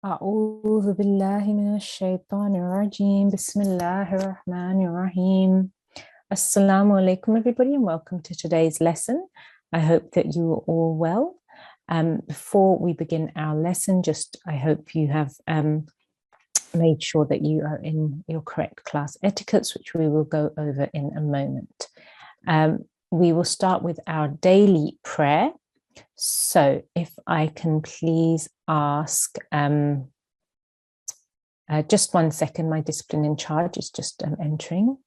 أعوذ بالله من الشيطان الرجيم بسم الله الرحمن الرحيم. Assalamu alaikum everybody and welcome to today's lesson. I hope that you are all well. Before we begin our lesson, I hope you have made sure that you are in your correct class etiquettes, which we will go over in a moment. We will start with our daily prayer. So if I can please ask, just 1 second, my discipline in charge is just entering.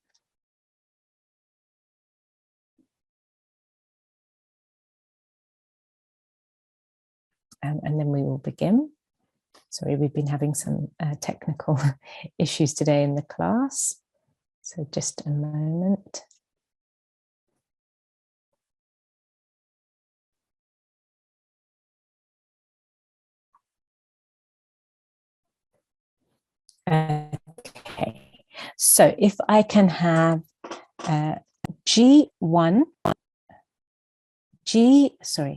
And then we will begin. Sorry, we've been having some technical issues today in the class. So just a moment. Okay, so if I can have G1,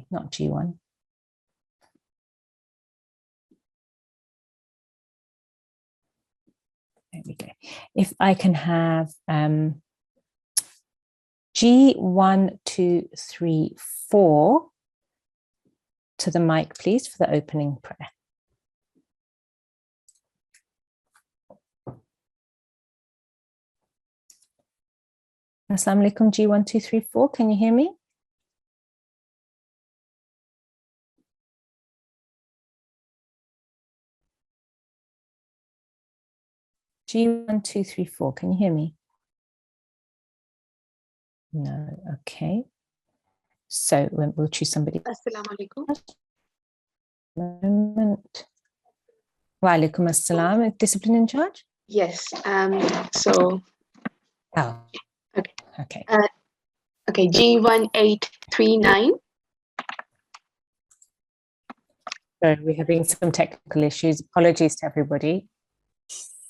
not G1. There we go. If I can have G1, 2, 3, 4 to the mic, please, for the opening prayer. Assalamu alaikum, G1, 2, 3, 4. Can you hear me? G1, 2, 3, 4. Can you hear me? No. Okay. So we'll choose somebody. Assalamu alaikum. Moment. Wa alaikum assalam. Discipline in charge? Yes. Oh. Okay. Okay. Okay. G1839. So we're having some technical issues. Apologies to everybody.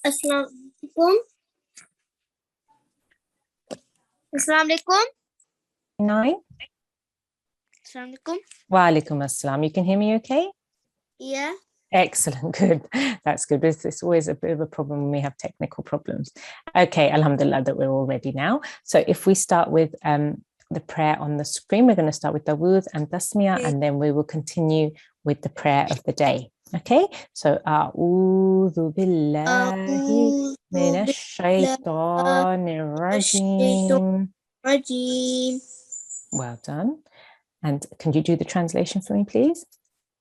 Assalamu alaikum. Assalamu alaikum. 9. Assalamu alaikum. Wa alaikum assalam. You can hear me okay? Yeah. Excellent, good. That's good. It's always a bit of a problem when we have technical problems. Okay, alhamdulillah that we're all ready now. So if we start with the prayer on the screen, we're going to start with Dawood and Tasmiyah, and then we will continue with the prayer of the day. Okay, so A'udhu billahi minash shaitanir rajim. Well done. And can you do the translation for me, please?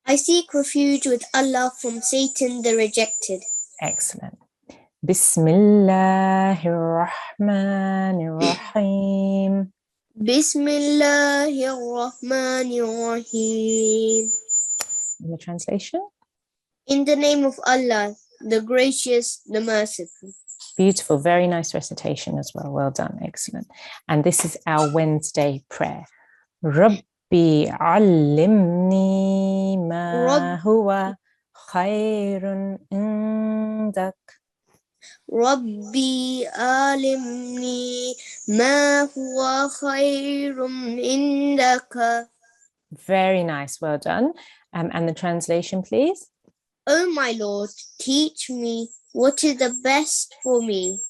I seek refuge with Allah from Satan the rejected. Excellent. Bismillahir Rahmanir Rahim. Bismillahir Rahmanir Rahim. In the translation? In the name of Allah, the gracious, the merciful. Beautiful, very nice recitation as well. Well done, excellent. And this is our Wednesday prayer. Rabbi allimni ma huwa khairun indak. Rabbi alimni ma huwa khairum indaka. Very nice, well done. And the translation, please. Oh my Lord, teach me what is the best for me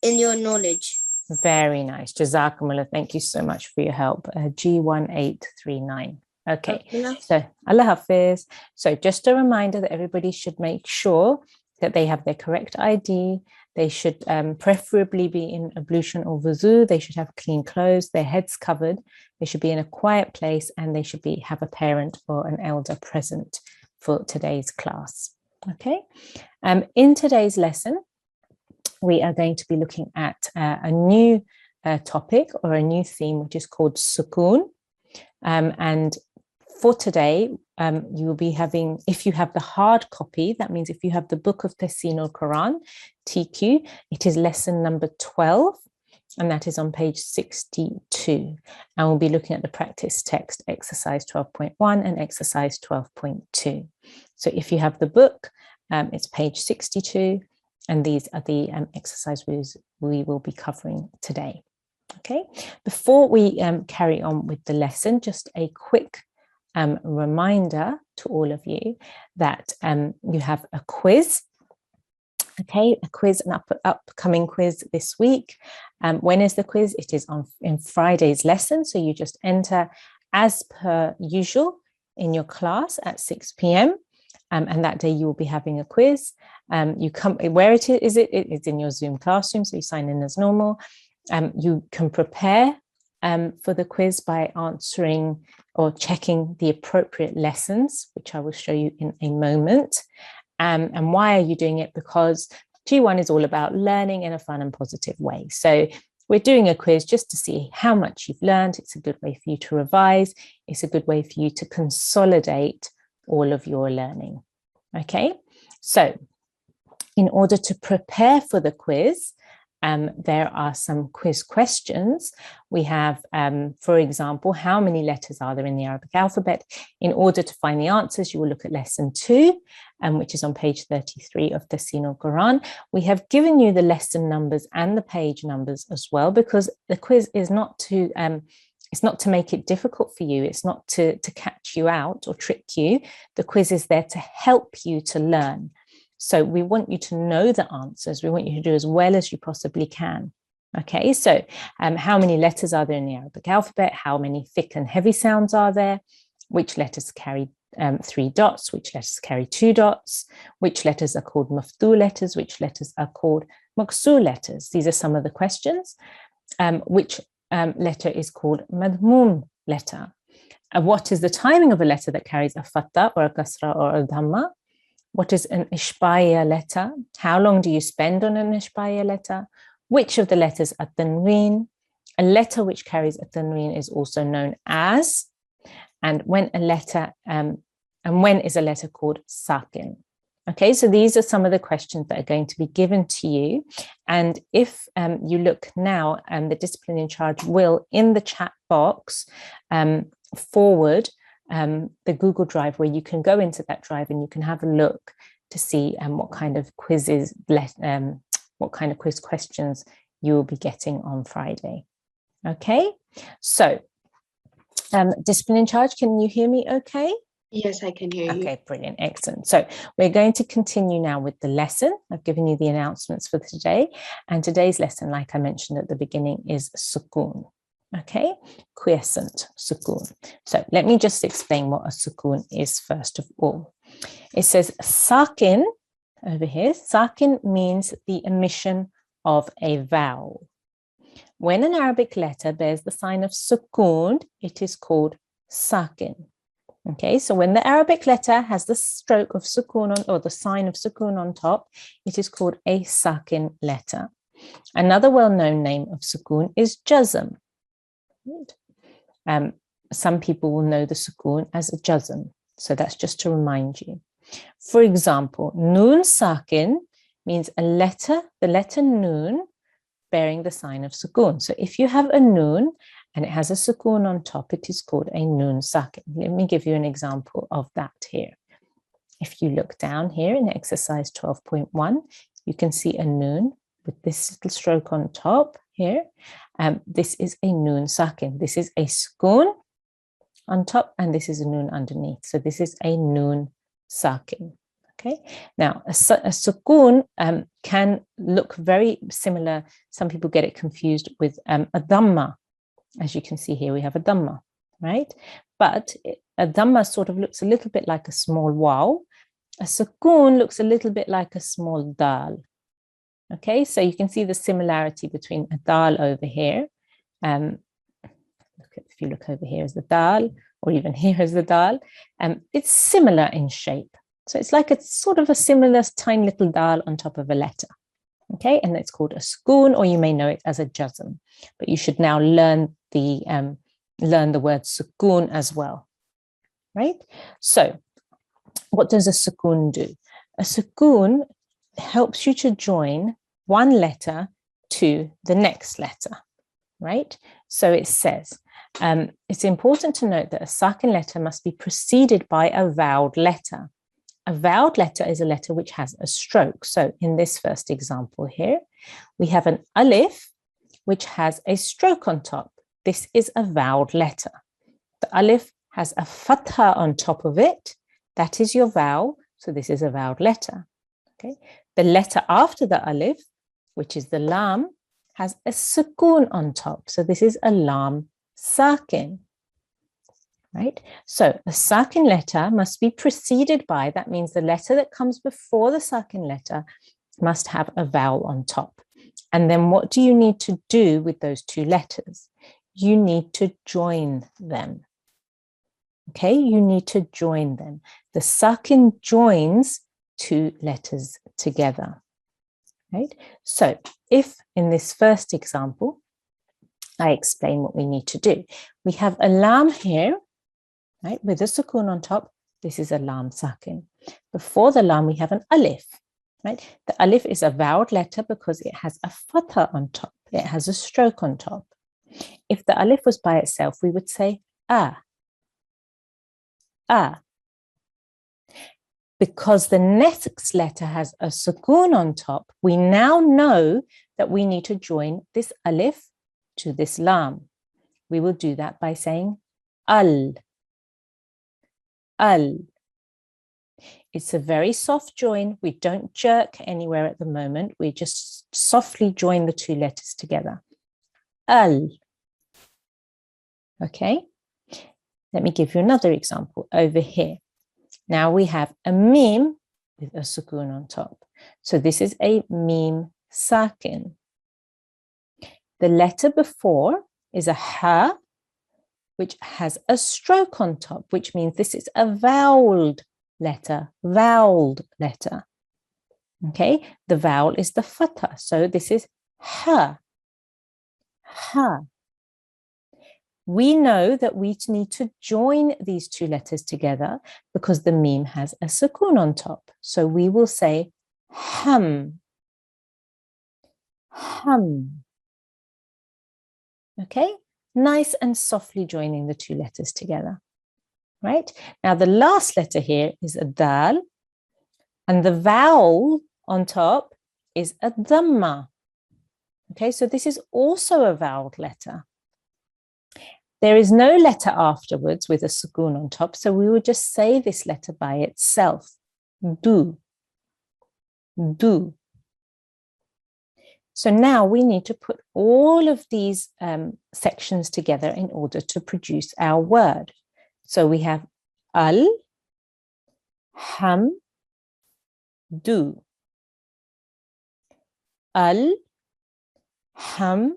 in your knowledge. Very nice. Jazakumullah. Thank you so much for your help. G1839. Okay. So Allah Hafiz. So just a reminder that everybody should make sure that they have their correct ID. They should preferably be in ablution or wuzu. They should have clean clothes, their heads covered. They should be in a quiet place, and they should have a parent or an elder present for today's class. Okay. In today's lesson, we are going to be looking at a new topic or a new theme, which is called Sakun. And for today, you will be having, if you have the hard copy, that means if you have the book of Talimul-Quran, TQ, it is lesson number 12, and that is on page 62. And we'll be looking at the practice text, exercise 12.1 and exercise 12.2. So if you have the book, it's page 62. And these are the exercises we will be covering today. Okay, before we carry on with the lesson, just a quick reminder to all of you that you have a quiz. Okay, a quiz, an upcoming quiz this week. When is the quiz? It is in Friday's lesson. So you just enter as per usual in your class at 6 p.m. And that day you will be having a quiz. You come where it is. It's in your Zoom classroom. So you sign in as normal. You can prepare for the quiz by answering or checking the appropriate lessons, which I will show you in a moment. And why are you doing it? Because G1 is all about learning in a fun and positive way. So we're doing a quiz just to see how much you've learned. It's a good way for you to revise. It's a good way for you to consolidate all of your learning. Okay, so in order to prepare for the quiz, there are some quiz questions. We have, for example, how many letters are there in the Arabic alphabet? In order to find the answers, you will look at lesson 2, which is on page 33 of Talimul-Quran. We have given you the lesson numbers and the page numbers as well, because the quiz is not to, it's not to make it difficult for you. It's not to catch you out or trick you. The quiz is there to help you to learn. So we want you to know the answers. We want you to do as well as you possibly can. Okay, so how many letters are there in the Arabic alphabet? How many thick and heavy sounds are there? Which letters carry 3 dots? Which letters carry 2 dots? Which letters are called maftu letters? Which letters are called maqsu letters? These are some of the questions. Which letter is called madmum letter? What is the timing of a letter that carries a fatha or a kasra or a dhamma? What is an ishbaya letter? How long do you spend on an ishbaya letter? Which of the letters are tanween? A letter which carries a tanween is also known as, and when a letter, and when is a letter called Sakun? Okay, so these are some of the questions that are going to be given to you. And if you look now, the discipline in charge will, in the chat box, forward the Google Drive, where you can go into that drive and you can have a look to see what kind of quizzes, what kind of quiz questions you will be getting on Friday. Okay, so discipline in charge, can you hear me okay? Yes, I can hear you. Okay, brilliant, excellent. So we're going to continue now with the lesson. I've given you the announcements for today, and today's lesson, like I mentioned at the beginning, is Sakun. Okay, quiescent, Sakun. So let me just explain what a Sakun is first of all. It says Sakin over here. Sakin means the emission of a vowel. When an Arabic letter bears the sign of Sakun, it is called Sakin. Okay, so when the Arabic letter has the stroke of Sakun on, or the sign of Sakun on top, it is called a Sakin letter. Another well-known name of Sakun is Jazm. Some people will know the Sakun as a Jazm, so that's just to remind you. For example, Nun Sakin means a letter, the letter Nun, bearing the sign of Sakun. So if you have a Nun and it has a Sakun on top, it is called a Nun Sakin. Let me give you an example of that here. If you look down here in exercise 12.1, you can see a Nun with this little stroke on top here. This is a Nun Sakin. This is a Sakun on top, and this is a Nun underneath. So this is a Nun Sakin. Okay. Now, a Sakun can look very similar. Some people get it confused with a Dhamma. As you can see here, we have a Dhamma, right? But a Dhamma sort of looks a little bit like a small waw. A Sakun looks a little bit like a small dal. Okay, so you can see the similarity between a dal over here. If you look over here as the dal, or even here as the dal, it's similar in shape. So it's like it's sort of a similar tiny little dal on top of a letter. Okay, and it's called a Sakun, or you may know it as a Jazm. But you should now learn the word Sakun as well, right? So what does a Sakun do? A Sakun helps you to join one letter to the next letter, right? So it says, it's important to note that a Sakin letter must be preceded by a voweled letter. A voweled letter is a letter which has a stroke. So in this first example here, we have an alif, which has a stroke on top. This is a voweled letter. The alif has a fatha on top of it, that is your vowel. So this is a vowel letter. Okay. The letter after the alif, which is the lam, has a sakun on top. So this is a lam sakin. Right? So a sakin letter must be preceded by, that means the letter that comes before the sakin letter must have a vowel on top. And then what do you need to do with those two letters? You need to join them. Okay, you need to join them. The sakin joins two letters together. Right? So if in this first example, I explain what we need to do. We have a lam here, right, with a sukun on top. This is a lam sakin. Before the lam, we have an alif, right? The alif is a voweled letter because it has a fatha on top. It has a stroke on top. If the alif was by itself, we would say a. Because the next letter has a sukun on top, we now know that we need to join this alif to this lam. We will do that by saying al. Al. It's a very soft join. We don't jerk anywhere at the moment. We just softly join the two letters together. Al. Okay. Let me give you another example over here. Now we have a mim with a sukun on top. So this is a mim sakin. The letter before is a ha, which has a stroke on top, which means this is a voweled letter, Okay, the vowel is the fatha. So this is ha. We know that we need to join these two letters together because the mim has a sukun on top. So we will say ham. Okay, nice and softly joining the two letters together. Right? Now the last letter here is a dal, and the vowel on top is a dhamma. Okay, so this is also a voweled letter. There is no letter afterwards with a sukun on top, so we would just say this letter by itself. Do. So now we need to put all of these sections together in order to produce our word. So we have al, ham, do. Al, ham,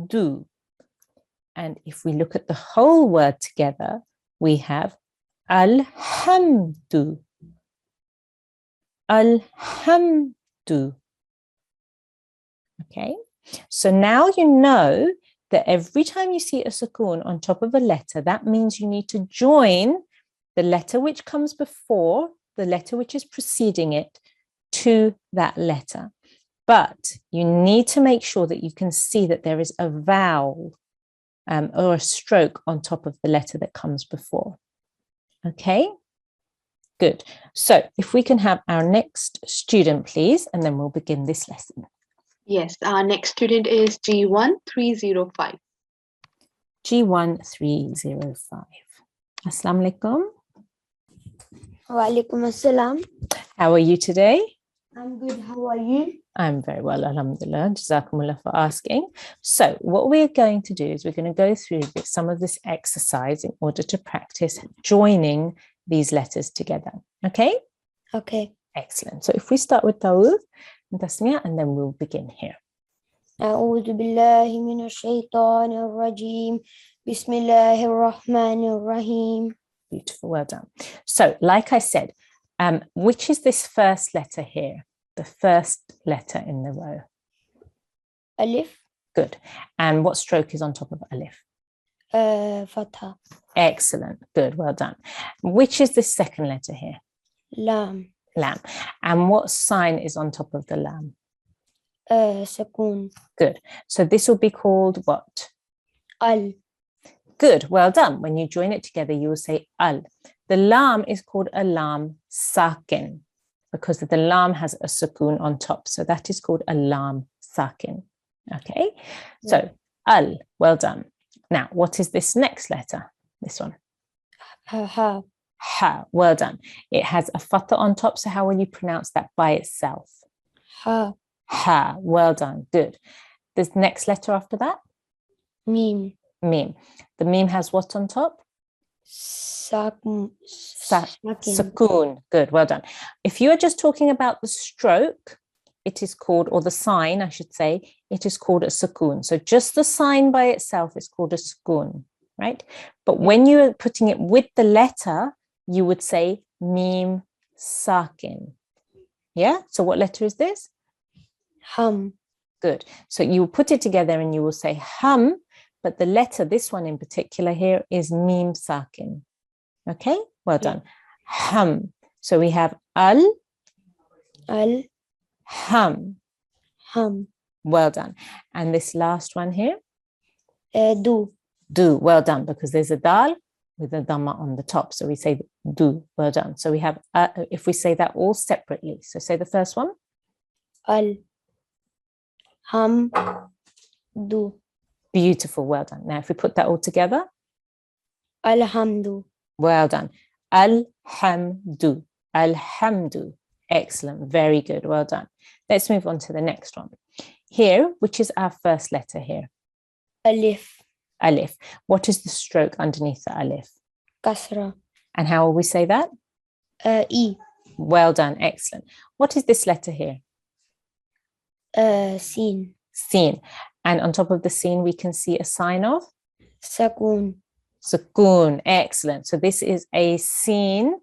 do. And if we look at the whole word together, we have alhamdu. Alhamdu. Okay, so now you know that every time you see a sukun on top of a letter, that means you need to join the letter which comes before, the letter which is preceding it, to that letter. But you need to make sure that you can see that there is a vowel or a stroke on top of the letter that comes before. Okay, good. So if we can have our next student, please, and then we'll begin this lesson. Yes, our next student is G1 305. G1 305. Assalamu alaikum. Wa alaikum assalam. How are you today? I'm good. How are you? I'm very well, alhamdulillah. Jazakumullah for asking. So what we're going to do is we're going to go through some of this exercise in order to practice joining these letters together. Okay? Okay. Excellent. So if we start with Tawud and Tasmiyah, and then we'll begin here. أعوذ بالله من الشيطان الرجيم بسم الله الرحمن الرحيم. Beautiful, well done. So like I said, which is this first letter here? The first letter in the row. Alif. Good. And what stroke is on top of alif? Fatha. Excellent. Good. Well done. Which is the second letter here? Lam. Lam. And what sign is on top of the lam? Sakun. Good. So this will be called what? Al. Good. Well done. When you join it together, you will say al. The lam is called a lam sakin because the lam has a sakun on top. So that is called a lam sakin. Okay. So al. Well done. Now, what is this next letter? This one. Ha. Ha. Well done. It has a fatha on top. So how will you pronounce that by itself? Ha. Ha. Well done. Good. This next letter after that? Mim. Mim. The mim has what on top? Sakun. Sakun. Good. Well done. If you are just talking about the stroke, it is called, or the sign, I should say, it is called a sakun. So just the sign by itself is called a sakun, right? But when you are putting it with the letter, you would say mim sakin. Yeah? So what letter is this? Hum. Good. So you will put it together and you will say hum, but the letter, this one in particular here, is mim sakin. Okay? Well done. Hum. So we have al, hum. Hum. Well done. And this last one here? Do. Do. Well done, because there's a dal with a dhamma on the top. So we say do. Well done. So we have, if we say that all separately. So say the first one. Al. Hum. Do. Beautiful. Well done. Now, if we put that all together. Alhamdu. Well done. Alhamdu. Alhamdu. Excellent. Very good. Well done. Let's move on to the next one. Here, which is our first letter here? Alif. Alif. What is the stroke underneath the alif? Kasra. And how will we say that? E. Well done. Excellent. What is this letter here? Sin. Sin. And on top of the sin, we can see a sign of? Sakun. Sakun. Excellent. So this is a sin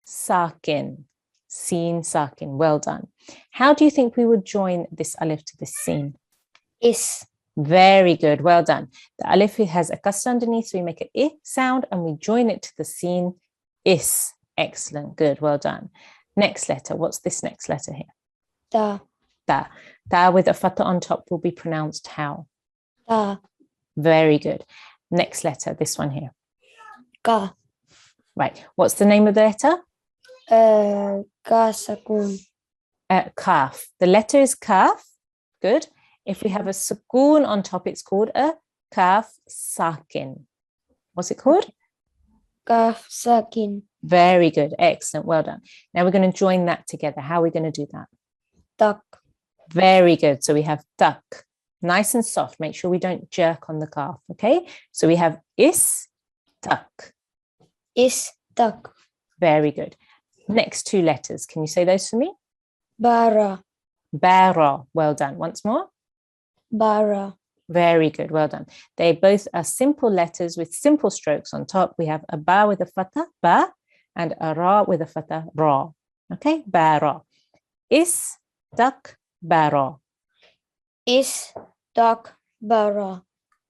sakin. Sin sakin. Well done. How do you think we would join this alif to this sin? Is. Very good. Well done. The alif has a kasra underneath, so we make an I sound and we join it to the sin. Is. Excellent. Good. Well done. Next letter. What's this next letter here? Ta. Ta. Ta with a fatha on top will be pronounced how? Ta. Very good. Next letter, this one here. Ka. Right. What's the name of the letter? Ka sakun. Kaf. The letter is kaf. Good. If we have a sakun on top, it's called a kaf sakin. What's it called? Kaf sakin. Very good. Excellent. Well done. Now we're going to join that together. How are we going to do that? Tak. Very good. So we have tak. Nice and soft. Make sure we don't jerk on the calf. Okay. So we have is tak. Is tak. Very good. Next two letters. Can you say those for me? Bara. Bara. Well done. Once more. Bara. Very good. Well done. They both are simple letters with simple strokes on top. We have a ba with a fatha, ba, and a ra with a fatha, ra. Okay. Bara. Is tak bara. Is tak bara.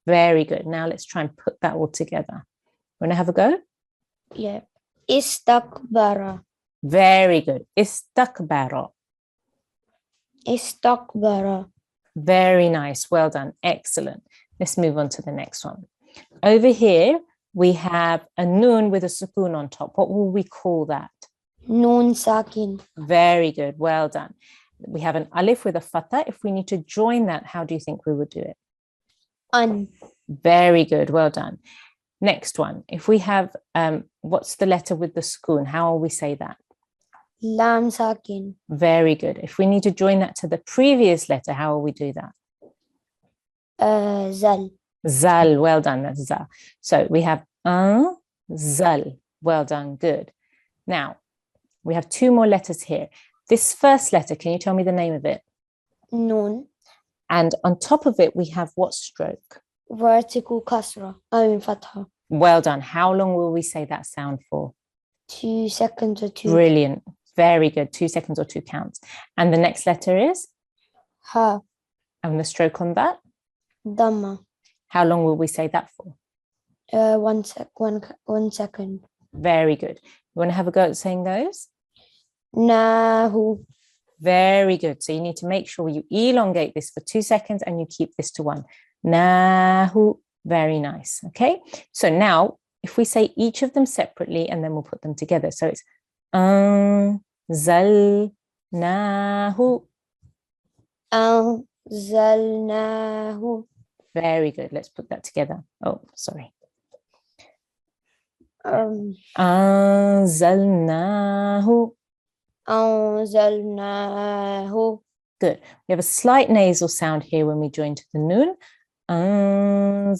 Very good. Now let's try and put that all together. Want to have a go? Yeah. Is tak bara. Very good. Istakbara. Istakbara. Very nice. Well done. Excellent. Let's move on to the next one. Over here, we have a noon with a sukoon on top. What will we call that? Noon sakin. Very good. Well done. We have an alif with a fatha. If we need to join that, how do you think we would do it? An. Very good. Well done. Next one. If we have, what's the letter with the sukoon? How will we say that? Lam sakin. Very good. If we need to join that to the previous letter, how will we do that? Zal. Zal. Well done. That's za. So we have zal. Well done. Good. Now, we have two more letters here. This first letter, can you tell me the name of it? Noon. And on top of it, we have what stroke? Vertical kasra. I mean fatha. Well done. How long will we say that sound for? 2 seconds or 2. Brilliant. Very good. 2 seconds or 2 counts. And the next letter is? Ha. And the stroke on that? Dhamma. How long will we say that for? 1 second. Very good. You want to have a go at saying those? Nahu. Very good. So you need to make sure you elongate this for 2 seconds and you keep this to 1. Nahu. Very nice. Okay. So now if we say each of them separately and then we'll put them together. So it's anzalnahu. Anzalnahu. Very good. Let's put that together. Oh, sorry. أنزلناه. أنزلناه. Good. We have a slight nasal sound here when we join to the noon. أنزلناه.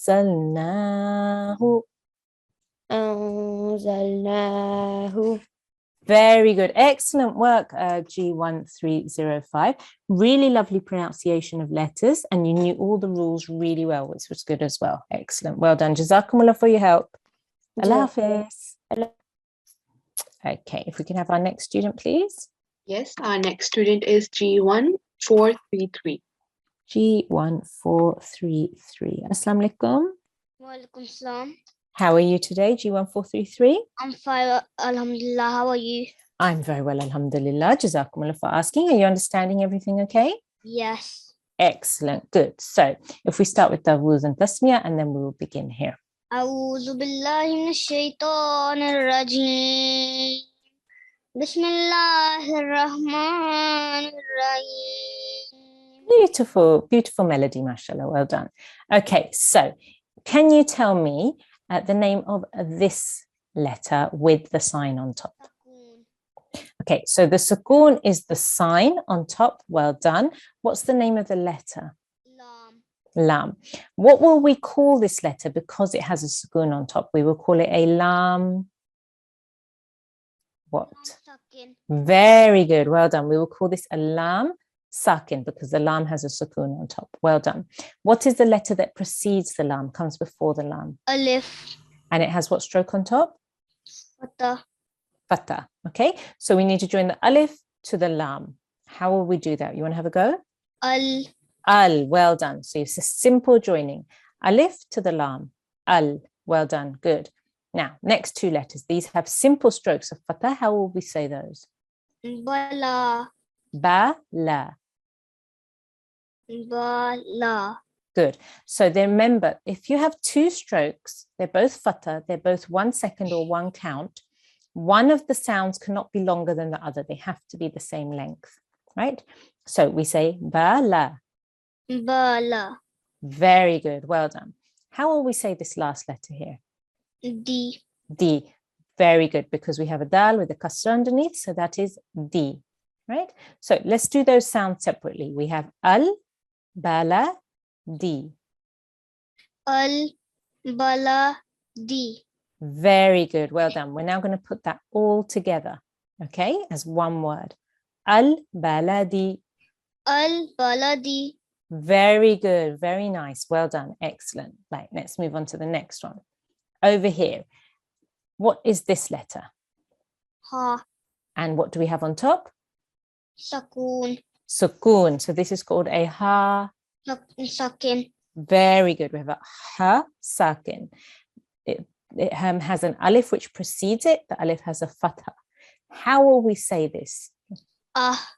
أنزلناه. Very good. Excellent work, G1305. Really lovely pronunciation of letters, and you knew all the rules really well, which was good as well. Excellent. Well done. Jazakumullah for your help. Allah Hafiz. Okay, if we can have our next student, please. Yes, our next student is G1433. G1433. Assalamu alaikum. Walaikum salam. How are you today, G1433? I'm fine, alhamdulillah. How are you? I'm very well, alhamdulillah. Jazakumullah for asking. Are you understanding everything okay? Yes. Excellent. Good. So if we start with Tawuz and Tasmiyah, and then we will begin here. أعوذ بالله من الشيطان الرجيم. بسم الله الرحمن الرحيم. Beautiful, beautiful melody, mashallah. Well done. Okay, so can you tell me the name of this letter with the sign on top? Sakun. Okay, so the Sakun is the sign on top. Well done. What's the name of the letter? Lam. Lam. What will we call this letter because it has a Sakun on top? We will call it a Lam. What? Sakin. Very good. Well done. We will call this a Lam Sakin because the Lam has a Sakun on top. Well done. What is the letter that precedes the Lam, comes before the Lam? Alif. And it has what stroke on top? Fatah. Fatah. Okay, so we need to join the Alif to the Lam. How will we do that? You want to have a go? Al. Al. Well done. So it's a simple joining. Alif to the Lam. Al. Well done. Good. Now, next two letters. These have simple strokes of Fatah. How will we say those? Bala. Ba, la. Bala. Good. So then remember, if you have two strokes, they're both Fatah, they're both 1 second or 1 count. One of the sounds cannot be longer than the other. They have to be the same length, right? So we say ba, la. Bala. Very good. Well done. How will we say this last letter here? D. D. Very good, because we have a dal with a kasra underneath. So that is D, right? So let's do those sounds separately. We have al, bala, D. Al. Bala. D. Very good. Well done. We're now going to put that all together, okay, as one word. Al baladi. Al. Baladi. Very good. Very nice. Well done. Excellent. Right, let's move on to the next one. Over here, what is this letter? Ha. And what do we have on top? Sakun. Sukun. So this is called a ha. Sakin. Very good. We have a ha sakin. It has an alif which precedes it. The alif has a fatha. How will we say this? Ah.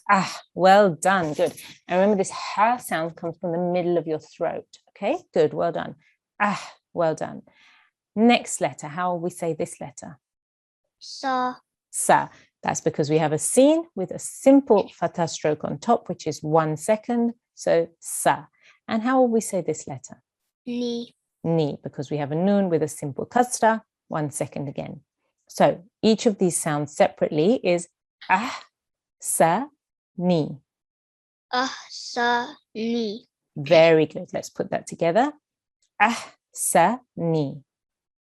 Ah, well done. Good. And remember, this ha sound comes from the middle of your throat. Okay, good. Well done. Ah, well done. Next letter. How will we say this letter? Sa. Sa. That's because we have a sin with a simple fatha stroke on top, which is 1 second. So sa. And how will we say this letter? Ni. Ni, because we have a noon with a simple kasra, 1 second again. So each of these sounds separately is ah, sa, ni. Ah. Sa. Ni. Very good. Let's put that together. Ah, sa, ni.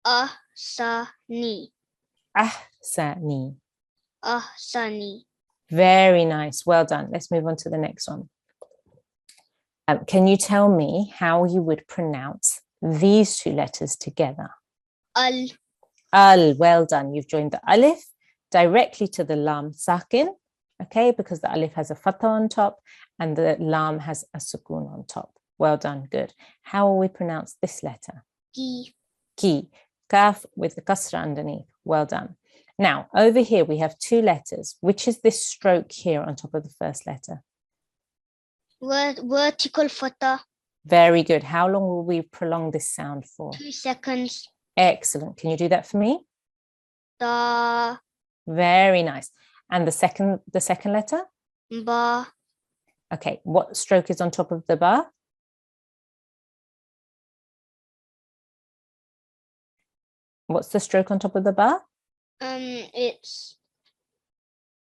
Ah. Sa. Ni. Ah, sa, ni. Ah. Sa. Ni. Very nice. Well done. Let's move on to the next one. Can you tell me how you would pronounce these two letters together? Al. Al. Well done. You've joined the alif directly to the lam sakin, okay, because the alif has a fatha on top and the lam has a sukun on top. Well done. Good. How will we pronounce this letter? Ki. Ki. Kaf with the kasra underneath. Well done. Now, over here we have two letters. Which is this stroke here on top of the first letter? Vertical fatha. Very good. How long will we prolong this sound for? 2 seconds. Excellent. Can you do that for me? Da. Very nice. And the second letter? Ba. Okay. What stroke is on top of the ba? What's the stroke on top of the ba? It's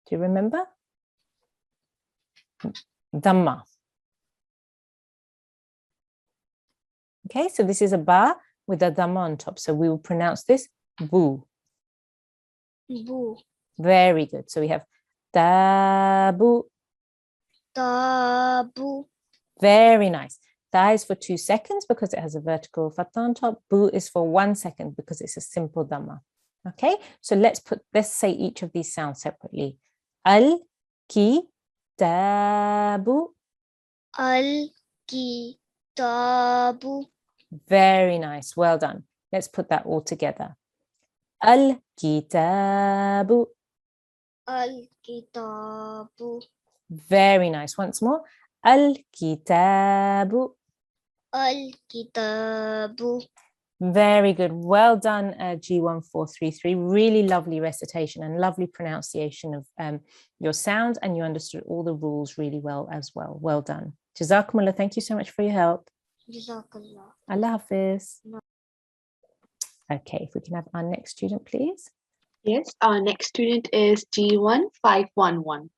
Do you remember? Dhamma. Okay, so this is a ba with a dhamma on top. So we will pronounce this bu. bu. Very good. So we have tabu. Tabu. Very nice. Ta is for 2 seconds because it has a vertical fatha on top. Bu is for 1 second because it's a simple dhamma. Okay, so let's say each of these sounds separately. Al ki tabu. Al kitabu. Very nice. Well done. Let's put that all together. Al kitabu. Al kitabu. Very nice. Once more. Al kitabu. Al kitabu. Very good. Well done, G1433. Really lovely recitation and lovely pronunciation of your sounds, and you understood all the rules really well as well. Well done. Jazakumullah. Thank you so much for your help. Jazakallah. Allah Hafiz. No. Okay, if we can have our next student, please. Yes, our next student is G1511.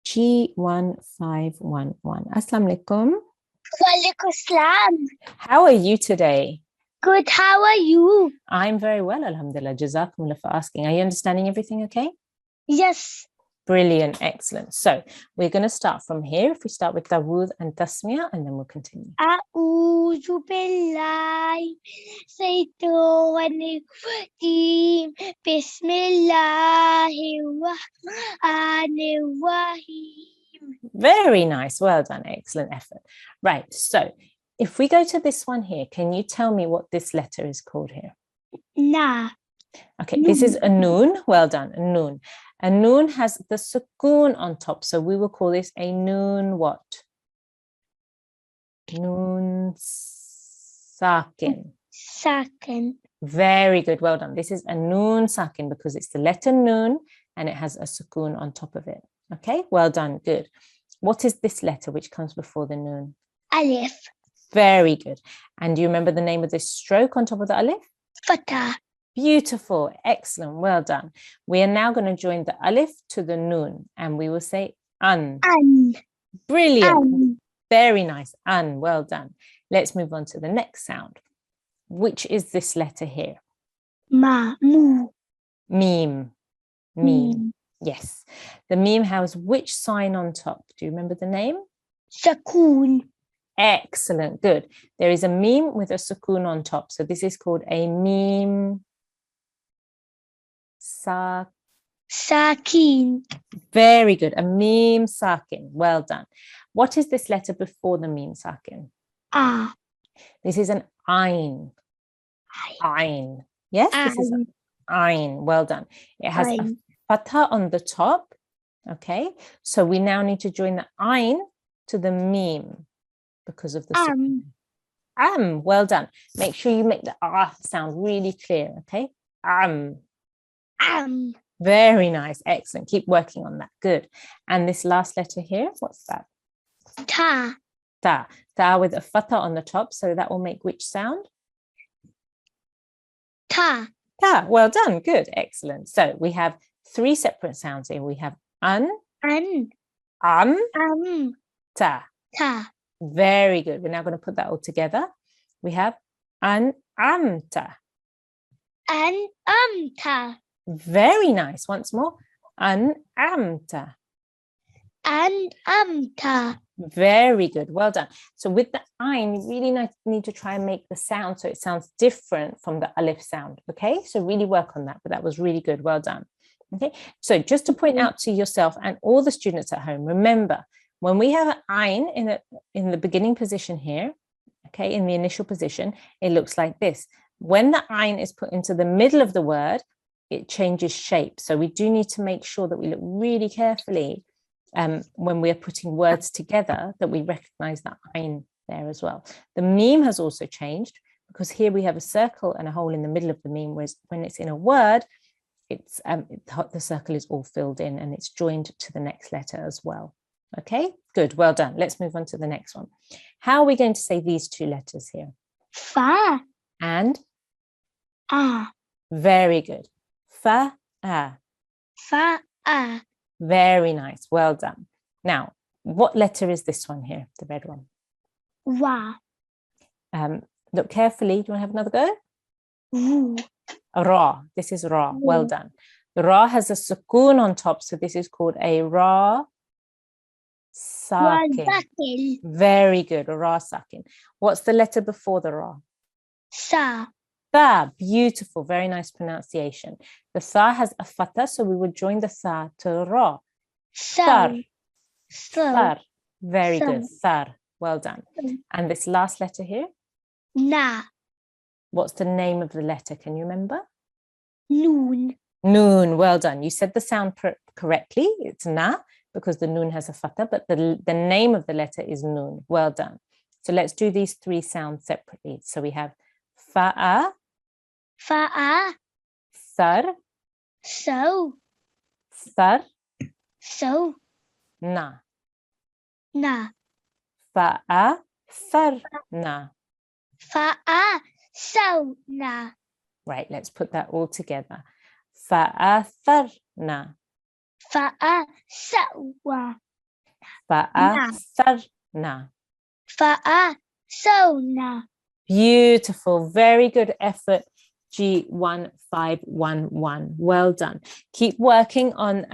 G1511. Assalamu alaikum. Walaikum salam. How are you today? Good, how are you? I'm very well, alhamdulillah. Jazakumullah for asking. Are you understanding everything okay? Yes. Brilliant, excellent. So we're going to start from here. If we start with Tawud and Tasmiyah, and then we'll continue. A'udhu billahi shaitanir rajim. Bismillahirrahmanirrahim. Very nice. Well done. Excellent effort. Right. So if we go to this one here, can you tell me what this letter is called here? Na. Okay, this is a noon. Well done. A noon. A noon has the Sakun on top. So we will call this a noon what? Noon sakin. Sakin. Very good. Well done. This is a noon sakin because it's the letter noon and it has a Sakun on top of it. Okay, well done. Good. What is this letter which comes before the noon? Alif. Very good. And do you remember the name of this stroke on top of the alif? Fatah. Beautiful. Excellent. Well done. We are now going to join the alif to the noon and we will say an. An. Brilliant. An. Very nice. An. Well done. Let's move on to the next sound. Which is this letter here? Ma. Mu. Meme. Meme. Yes. The meme has which sign on top? Do you remember the name? Sakun. Excellent. Good. There is a meme with a Sakun on top. So this is called a meme. Sakin. Very good. A meme sakin. Well done. What is this letter before the meme sakin? Ah. This is an ayn. Ayn. Yes, this is an ayn. Well done. It has a fatha on the top. Okay. So we now need to join the ayn to the meme because of the well done. Make sure you make the ah sound really clear. Okay. Very nice. Excellent. Keep working on that. Good. And this last letter here, what's that? Ta. Ta. Ta with a fatha on the top. So that will make which sound? Ta. Ta. Well done. Good. Excellent. So we have 3 separate sounds here. We have an, ta. Ta. Very good. We're now going to put that all together. We have an, amta. Ta. Very nice. Once more. An, amta. Ta. Very good. Well done. So with the ayn, you really need to try and make the sound so it sounds different from the alif sound. Okay. So really work on that. But that was really good. Well done. Okay. So just to point out to yourself and all the students at home, remember, when we have an ayn in the beginning position here, okay, in the initial position, it looks like this. When the ayn is put into the middle of the word, it changes shape. So we do need to make sure that we look really carefully when we are putting words together, that we recognize that ayn there as well. The meme has also changed because here we have a circle and a hole in the middle of the meme, whereas when it's in a word, it's the circle is all filled in and it's joined to the next letter as well. Okay, good. Well done. Let's move on to the next one. How are we going to say these 2 letters here? Fa. And? Very good. Fa-a. Fa'a. Very nice. Well done. Now, what letter is this one here? The red one. Wa. Look carefully. Do you want to have another go? Ru. Ra. This is Ra. Well done. The Ra has a Sakun on top, so this is called a Ra Sakin. Sakin. Very good. A Ra Sakin. What's the letter before the Ra? Sa. Tha. Beautiful. Very nice pronunciation. The Tha has a Fatha, so we would join the Tha to Ra. Thar. Thar. Very good. Thar. Well done. And this last letter here? Na. What's the name of the letter? Can you remember? Noon. Noon. Well done. You said the sound correctly. It's na, because the noon has a fatha, but the name of the letter is noon. Well done. So let's do these three sounds separately. So we have fa'a, Fa'a. thar, So. thar, So. na. Na. Fa'a, thar, na. Fa'a. So. Na. Right, let's put that all together. Fa'a, thar, na. Fa'a. So. Wa. Fa'a, thar, na. Fa'a. So. Na. Beautiful. Very good effort, G1511. Well done. Keep working on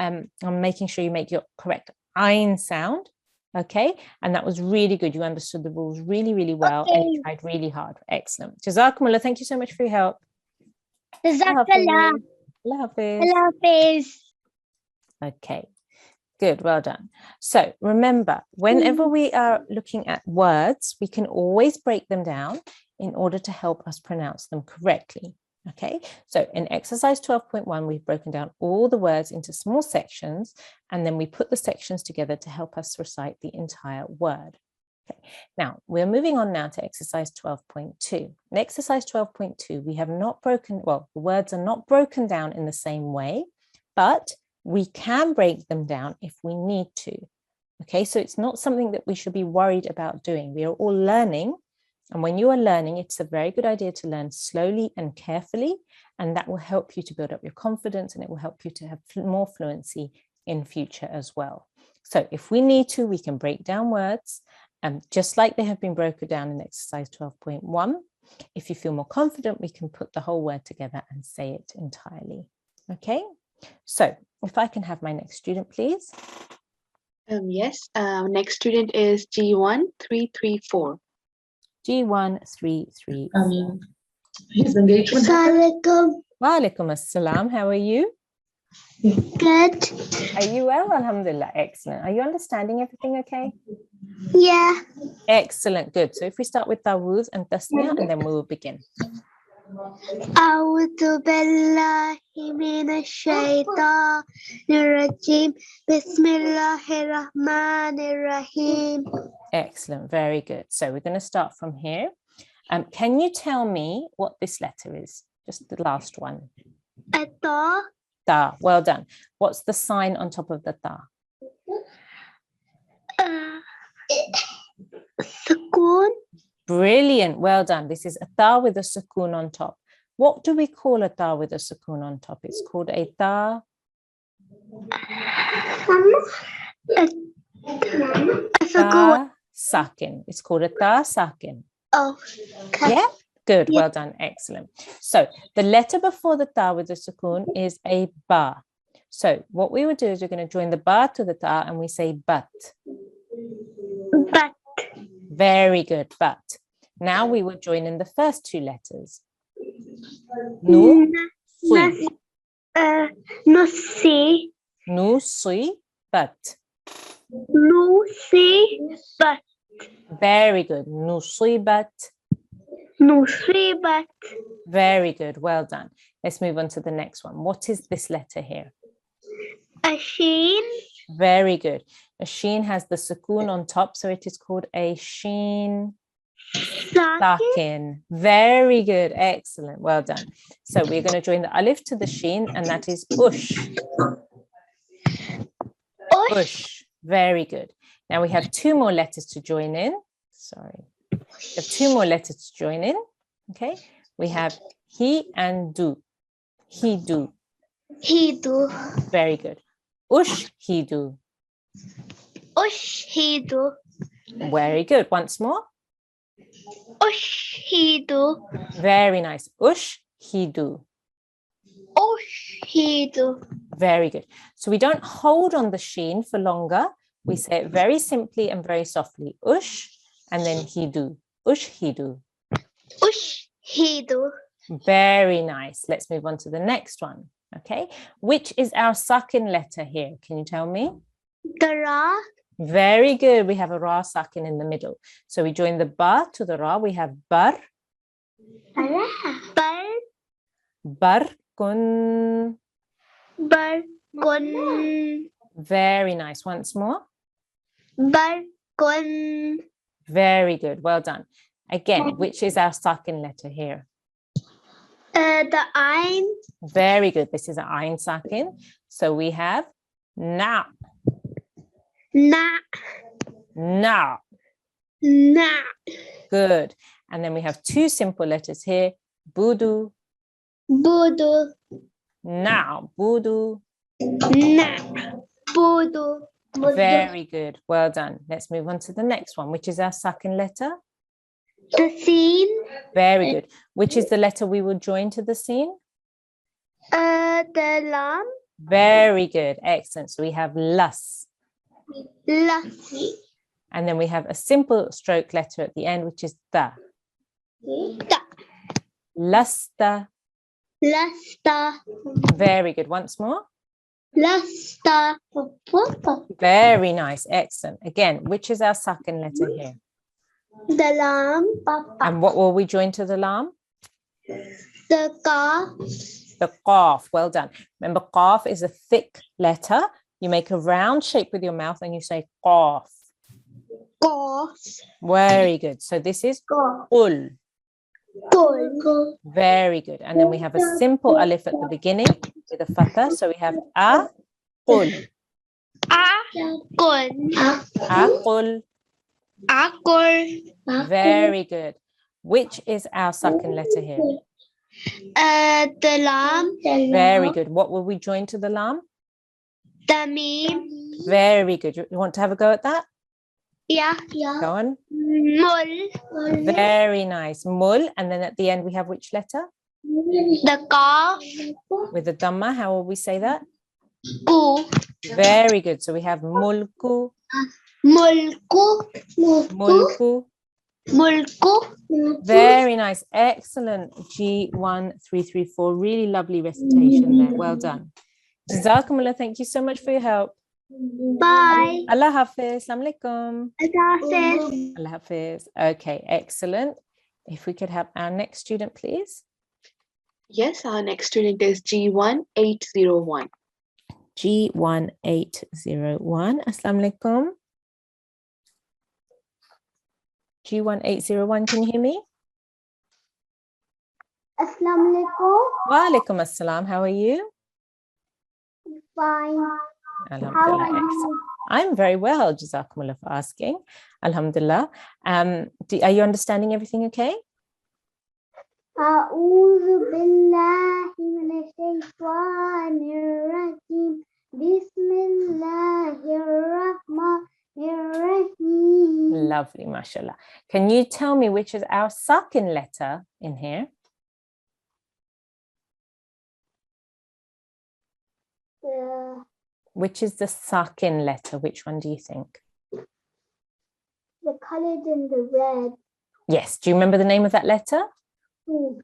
making sure you make your correct ayn sound. Okay, and that was really good. You understood the rules really, really well, and you tried really hard. Excellent. Jazakumullah. Thank you so much for your help. Jazakallah. Allah Hafiz. Allah Hafiz. Okay, good. Well done. So remember, whenever we are looking at words, we can always break them down in order to help us pronounce them correctly. Okay, so in exercise 12.1, we've broken down all the words into small sections, and then we put the sections together to help us recite the entire word. Okay, now we're moving on now to exercise 12.2. In exercise 12.2, we have not broken, well, the words are not broken down in the same way, but we can break them down if we need to. Okay, so it's not something that we should be worried about doing. We are all learning. And when you are learning, it's a very good idea to learn slowly and carefully, and that will help you to build up your confidence, and it will help you to have more fluency in future as well. So if we need to, we can break down words, just like they have been broken down in exercise 12.1. If you feel more confident, we can put the whole word together and say it entirely. Okay, so if I can have my next student, please. Yes, next student is G1334. G1334. His engagement. Assalamualaikum. Wa alaikum assalam. How are you? Good. Are you well? Alhamdulillah. Excellent. Are you understanding everything okay? Yeah. Excellent. Good. So if we start with Tawuz and Tasniya, and then we will begin. أعوذ بالله من الشيطان الرجيم بسم الله الرحمن الرحيم. Excellent. Very good. So we're going to start from here. Can you tell me what this letter is? Just the last one. Ta. Ta. Well done. What's the sign on top of the ta? Sakun. Brilliant. Well done. This is a ta with a sakun on top. What do we call a ta with a sakun on top? It's called a ta. Ta sakin. It's called a ta sakin. Oh. Okay. Yeah. Good. Well done. Excellent. So the letter before the ta with the sakun is a ba. So what we would do is we're going to join the ba to the ta and we say bat. But. Very good. But now we will join in the first two letters. Nu, sui. Nusi. Nu, sui, bat. Nusi. But. Very good. Nu, sui, bat. Nusi. But. Very good. Well done. Let's move on to the next one. What is this letter here? A sheen. Very good. A sheen has the sakun on top, so it is called a sheen sakin. Very good. Excellent. Well done. So we're going to join the alif to the sheen, and that is ush. Ush. Very good. Now we have two more letters to join in. Sorry. We have two more letters to join in. Okay. We have He and do. He do. He do. Very good. Ush, he do. Ush, he do. Very good. Once more. Ush, he do. Very nice. Ush, he do. Ush, he do. Very good. So we don't hold on the sheen for longer. We say it very simply and very softly. Ush, and then he do. Ush, he do. Ush, he do. Very nice. Let's move on to the next one. Okay. Which is our sakin letter here? Can you tell me? The ra. Very good. We have a ra sakin in the middle. So we join the ba to the ra. We have bar. Bar. Bar kun. Bar. Kun. Very nice. Once more. Bar. Kun. Very good. Well done. Again, which is our sakin letter here? The ayn. Very good. This is an ayn sakin. So we have na. Na. Na. Na. Good. And then we have two simple letters here. Budu. Budu. Na. Budu. Na. Budu. Very good. Well done. Let's move on to the next one, which is our second letter. The scene. Very good. Which is the letter we will join to the scene? The lam. Very good. Excellent. So we have las. Lassi. And then we have a simple stroke letter at the end, which is ta. Ta. Lasta. Lasta. Very good. Once more. Lasta. Very nice. Excellent. Again, which is our second letter here? The lam. And what will we join to the lam? The ka. The qaf. Well done. Remember, qaf is a thick letter. You make a round shape with your mouth and you say qaf. Ka. Very good. So this is Ka. ul. Kul. Very good. And then we have a simple alif at the beginning with a fatha. So we have a qul. Akul. Aqul. Akul. Very good. Which is our second letter here? The lam. Very good. What will we join to the lam? The mim. Very good. You want to have a go at that? Yeah. Go on. Mul. Very nice. Mul. And then at the end we have which letter? The kaf. With the dhamma, how will we say that? Ku. Very good. So we have mulku, Mulku. mulku. Mulku. Very nice. Excellent. G1334. Really lovely recitation there. Well done. Jazakumullah. Thank you so much for your help. Bye. Allah Hafiz. Assalamu alaikum. Hafiz. Allah Hafiz. Okay, excellent. If we could have our next student, please. Yes, our next student is G1801. G1801. Assalamu alaikum. G1801, can you hear me? Assalamu alaikum. Wa alaikum assalam. How are you? Fine. Alhamdulillah. Excellent. I'm very well. Jazakumullah for asking. Alhamdulillah. Are you understanding everything okay? أعوذ بالله من الشيطان الرجيم بسم الله الرحمن الرحيم. Lovely, mashallah. Can you tell me which is our sakin letter in here? Which is the sakin letter? Which one do you think? The colored in the red. Yes. Do you remember the name of that letter? Ooh.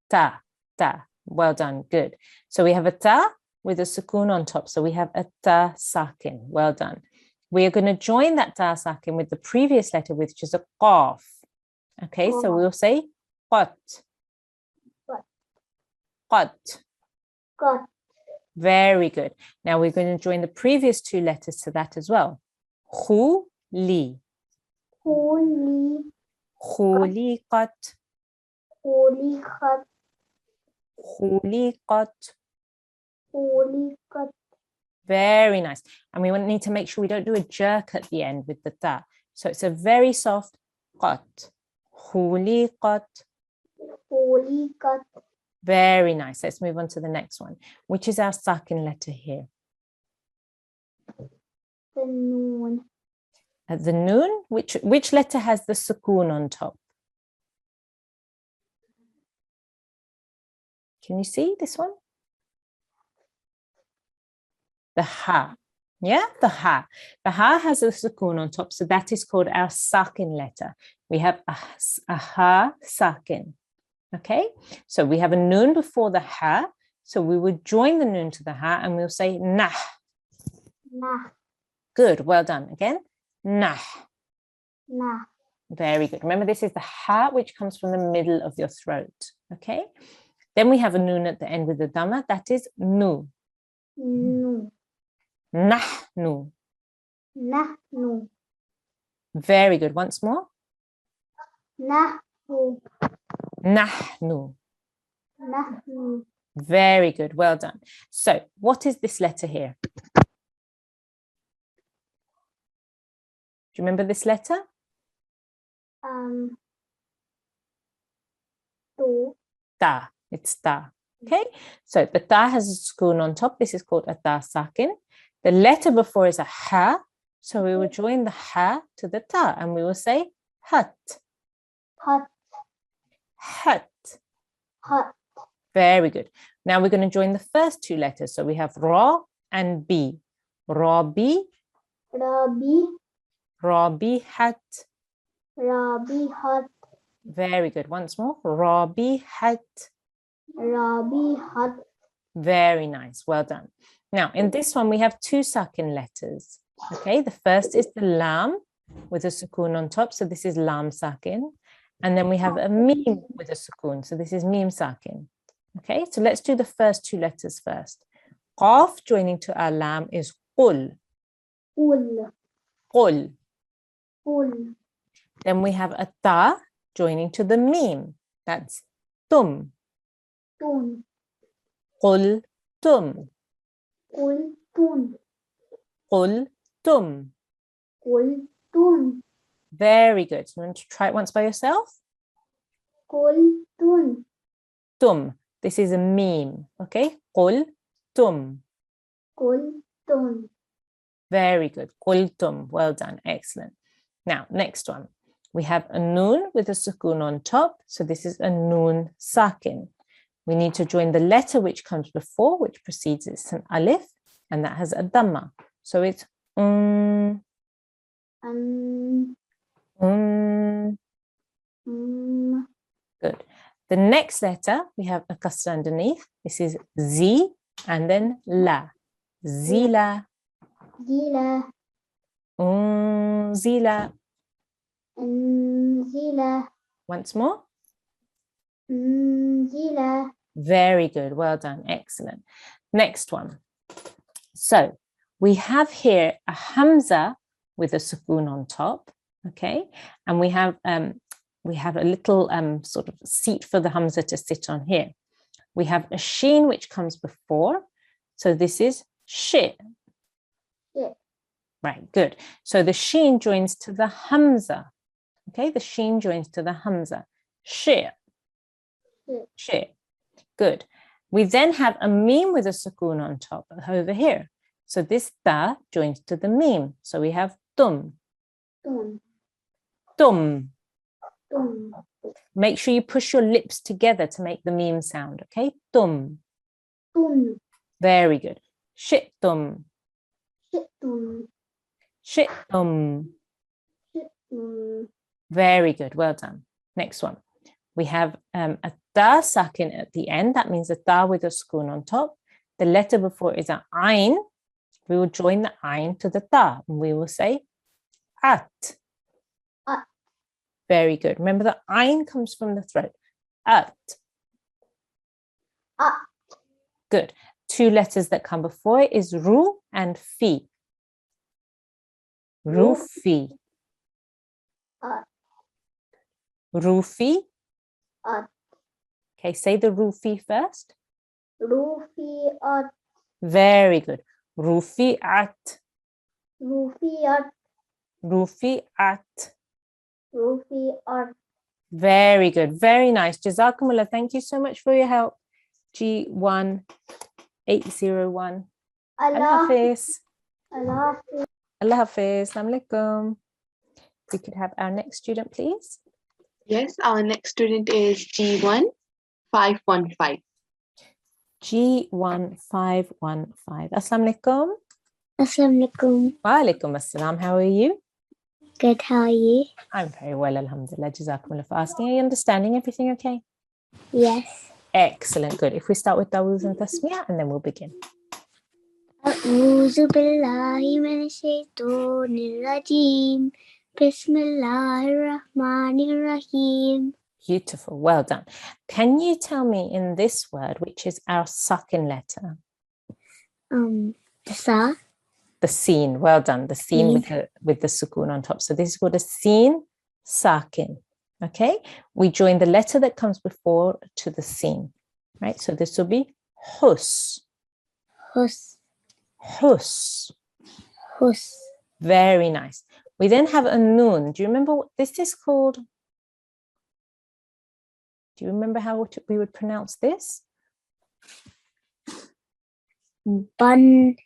Ta. Ta. Well done. Good. So we have a ta with a sukun on top. So we have a ta sakin. Well done. We are going to join that ta sakin with the previous letter, which is a qaf. Okay. So we'll say qat. Qat. Got. Very good. Now we're going to join the previous two letters to that as well. Khuli. Holy. Khuliqat. Holy cut. Khuliqat. Holy cut. Very nice. And we need to make sure we don't do a jerk at the end with the ta. So it's a very soft qat. Khuliqat. Holy cut. Very nice. Let's move on to the next one, which is our sakin letter here. The noon. At the noon, which letter has the sakun on top? Can you see this one? The ha. Yeah, the ha. The ha has a sakun on top, so that is called our sakin letter. We have a ha sakin. Okay, so we have a noon before the ha, so we would join the noon to the ha and we'll say nah. Nah. Good, well done. Again, nah. Nah. Very good. Remember, this is the ha which comes from the middle of your throat. Okay, then we have a noon at the end with the dhamma, that is nu. Nu. Nahnu. Nahnu. Very good. Once more. Nahnu. Nahnu. Nahnu. Very good. Well done. So what is this letter here? Do you remember this letter? Tu. Ta. It's ta. Okay. So the ta has a sukoon on top. This is called a ta sakin. The letter before is a ha. So we will join the ha to the ta and we will say hat. Hut. Hat. Hut. Very good. Now we're going to join the first two letters. So we have ra and b. Rabi. Rabi. Rabi hat. Rabi hut. Very good. Once more. Rabi hat. Rabi hut. Very nice. Well done. Now in this one we have two sakin letters. Okay. The first is the lam with a sukoon on top. So this is lam sakin. And then we have a meme with a sukoon. So this is meme sakin. Okay. So let's do the first two letters first. Qaf joining to our lam is qul. Ul. Qul. Ul. Then we have a ta joining to the meme. That's tum. Tun. Qul tum. Ul. Tun. Qul tum. Ul. Tun. Very good. You want to try it once by yourself? Kul. Tun. Tum. This is a meme. Okay. Qul tum. Kul. Tun. Very good. Qul tum. Well done. Excellent. Now, next one. We have a noon with a sukoon on top. So this is a noon sakin. We need to join the letter which comes before, which precedes it's an alif, and that has a dhamma. So it's Um. Good. The next letter, we have a kasra underneath. This is Z and then La. Zila. Gila. Zila. Zila. Once more. Zila. Very good. Well done. Excellent. Next one. So we have here a hamza with a sukoon on top. Okay. And we have a little sort of seat for the hamza to sit on here. We have a sheen which comes before. So this is shi. Yeah. Right, good. So the sheen joins to the hamza. Okay, the sheen joins to the hamza. Shi. Yeah. Shi. Good. We then have a meme with a sukoon on top over here. So this ta joins to the meme. So we have tum. Tun. Tum. Tun. Make sure you push your lips together to make the meme sound, okay? Tum. Tun. Very good. Shittum. Shitun. Shittum. Shitun. Very good. Well done. Next one. We have a ta sakin at the end. That means a ta with a sukoon on top. The letter before is an ayn. We will join the ayn to the ta. And we will say at. At. Very good. Remember the ayn comes from the throat. At. At. Good. Two letters that come before it is ru and fi. Rufi. At. Rufi. At. Okay, say the rufi first. Rufi at. Very good. Rufi at. Rufi at. Rufi at. Rufi at. Very good. Very nice. Jazakumullah. Thank you so much for your help. G1 801. Allah Hafiz. Allah Hafiz. Assalamu alaikum. We could have our next student, please. Yes, our next student is G1 515. G1 515. Assalamu alaikum. Assalamu alaikum. Wa alaikum assalam. How are you? Good, how are you? I'm very well, alhamdulillah. Jazakumullah for asking. Are you understanding everything okay? Yes. Excellent, good. If we start with Tawuz and Tasmiyah, and then we'll begin. أعوذ بالله من الشيطان الرجيم بسم الله الرحمن الرحيم. Beautiful, well done. Can you tell me in this word, which is our Sakun letter? Sa. The Sin, well done. The Sin with the Sakun on top. So this is called a Sin Sakin. Okay, we join the letter that comes before to the Sin, right? So this will be Hus. Hus. Hus. Hus. Very nice. We then have a Nun. Do you remember what this is called? Do you remember how we would pronounce this? Bun.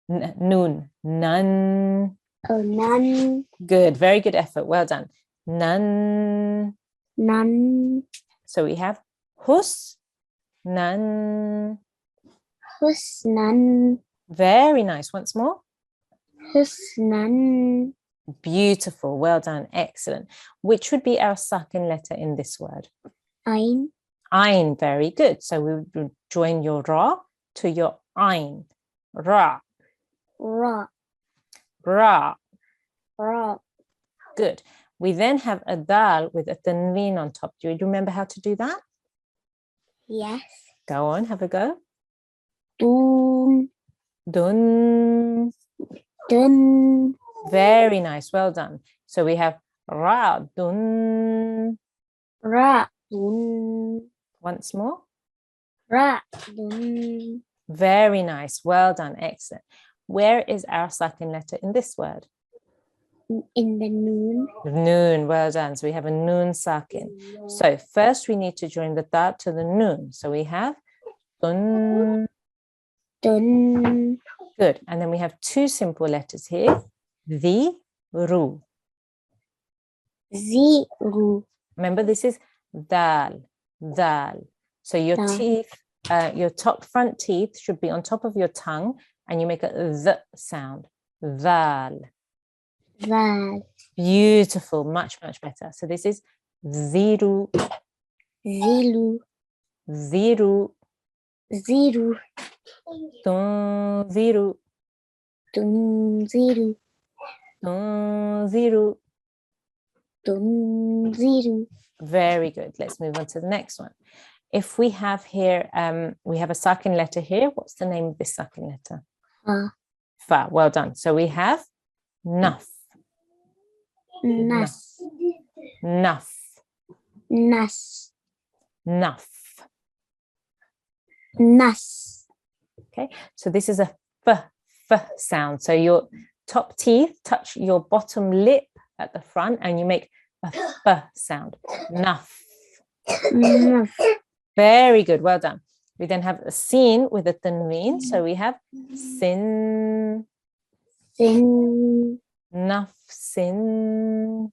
Nun. Nun. Oh, none. Good. Very good effort. Well done. Nun. None. So we have Hus. Nun. Husnan. Very nice. Once more. Husnan. Beautiful. Well done. Excellent. Which would be our second letter in this word? Ein. Ein. Very good. So we would join your Ra to your Ein. Ra. Ra. Ra. Ra. Good. We then have a Dal with a Tanween on top. Do you remember how to do that? Yes. Go on. Have a go. Dun. Dun. Dun. Very nice. Well done. So we have Ra. Dun. Ra. Dun. Once more. Ra. Dun. Very nice. Well done. Excellent. Where is our second letter in this word? In the noon. Noon. Well done. So we have a Noon Sakin. So first we need to join the Ta to the Noon. So we have Dun. Dun. Good. And then we have two simple letters here. The Ru. Ziru. Remember, this is Dal. Dal. So your Dal. teeth, your top front teeth should be on top of your tongue, and you make a th sound. Dal. Val. Beautiful. Much, much better. So this is Ziru. Zilu. Ziru. Ziru. Dun Ziru. Dun. Ziru. Dun Ziru. Dun. Ziru. Very good. Let's move on to the next one. If we have here, we have a second letter here. What's the name of this second letter? Fa. Fa. Well done. So we have Naf. Nas. Naf. Nas. Naf. Nas. Okay. So this is a f sound. So your top teeth touch your bottom lip at the front, and you make a f sound. Naf. Naf. Very good. Well done. We then have a Sin with a Tanween. So we have Sin. Sin. Nafsin.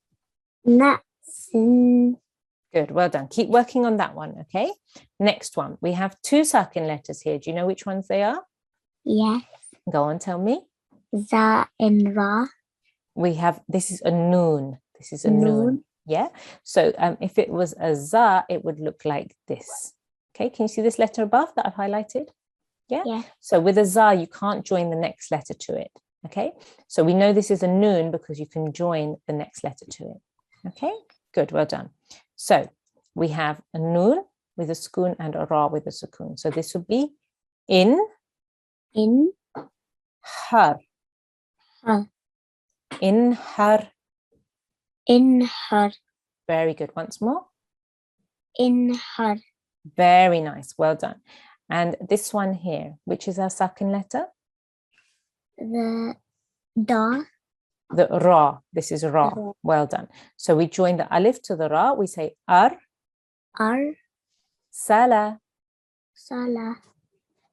Natsin. Good, well done. Keep working on that one, okay? Next one. We have two second letters here. Do you know which ones they are? Yes. Go on, tell me. Za and Ra. We have, this is a Noon. This is a Noon. Noon. Yeah? So if it was a Za, it would look like this. Okay, can you see this letter above that I've highlighted? Yeah? Yeah. So with a Za, you can't join the next letter to it. Okay, so we know this is a Noon because you can join the next letter to it. Okay, good, well done. So we have a Noon with a Sakun and a Ra with a Sakun. So this would be in, har, Har. in, har. In Har. Very good. Once more. In Har. Very nice. Well done. And this one here, which is our second letter? The Da. The Ra. This is Ra. Ra. Well done. So we join the Alif to the Ra. We say Ar, Ar. Sala, Arsala.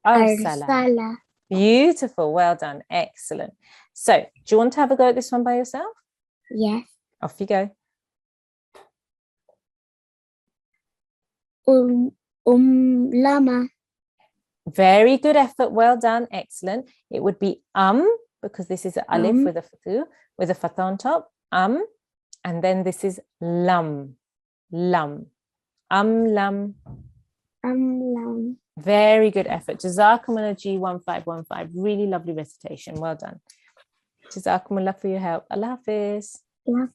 Arsala. Arsala. Beautiful. Well done. Excellent. So do you want to have a go at this one by yourself? Yes. Off you go. Lama. Very good effort. Well done. Excellent. It would be because this is an alif with a fatha, with a fatha on top. And then this is lam. Lam. Lam. Lam. Very good effort. Jazakumullah G1515. Really lovely recitation. Well done. Jazakumullah for your help. Allah Hafiz. Yeah.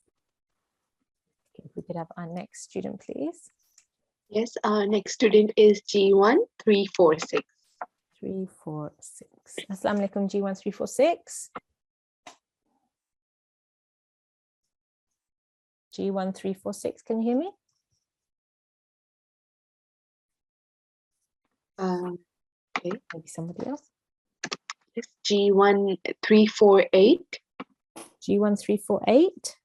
If we could have our next student, please. Yes, our next student is G1 346. 346. Assalamu alaikum G1 346. G1 346. Can you hear me? Okay. Maybe somebody else. Yes, G1 348. G1 348.